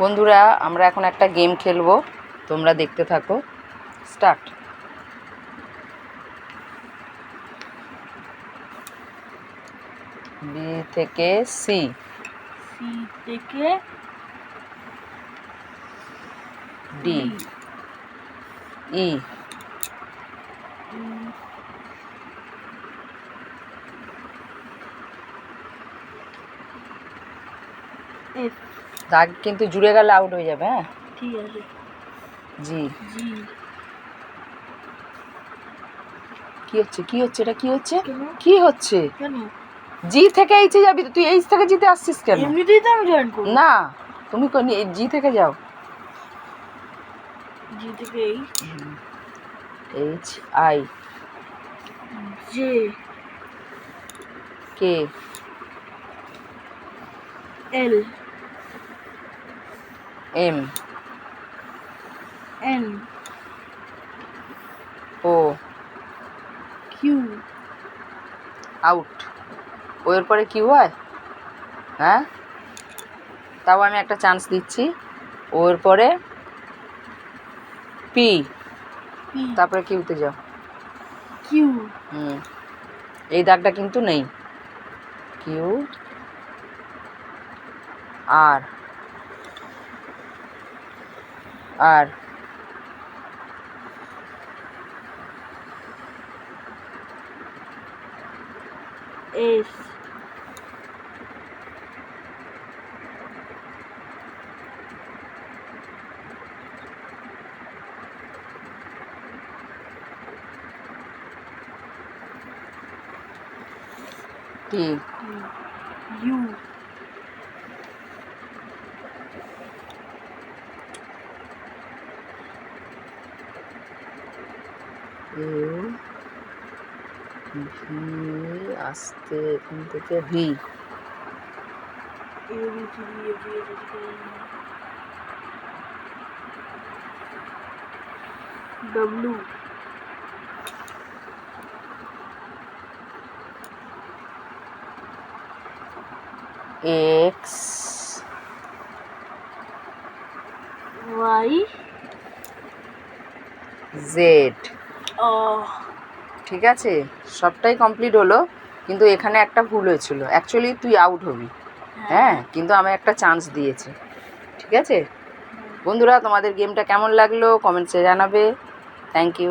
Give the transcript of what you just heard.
বন্ধুরা, আমরা এখন একটা গেম খেলবো, তোমরা দেখতে থাকো। স্টার্ট। বি থেকে সি, সি থেকে ডি, ই, এফ। দাগ কিন্তু জুড়ে গেলে আউট হয়ে যাবে। হ্যাঁ, ঠিক আছে। জি। জি। কি হচ্ছে কি হচ্ছে এটা কি হচ্ছে কেন? কি হচ্ছে? কেন? জি থেকে এইচে যাবি তো, তুই এইচ থেকে জিতে আসছিস কেন? এমনিতেই তো আমি জয়েন করব। না, তুমি জি থেকে যাও। জি থেকে H, H I J, K, L, M, N, O, Q. Out. ওর পরে কি হয়? হ্যাঁ, তাও আমি একটা চান্স দিচ্ছি। ওর পরে পি, পি, তারপরে কিউতে যাও। কিউ, এই দাগটা কিন্তু নেই। Q, R, R, S, T, U, U, V, আসতে এখান থেকে V, W, X, Y, Z. ও। ঠিক আছে, সবটাই কমপ্লিট হলো, কিন্তু এখানে একটা ভুল হয়েছিল। অ্যাকচুয়ালি তুই আউট হবি। হ্যাঁ, কিন্তু আমি একটা চান্স দিয়েছি। ঠিক আছে বন্ধুরা, তোমাদের গেমটা কেমন লাগলো কমেন্টসে জানাবে। Thank you.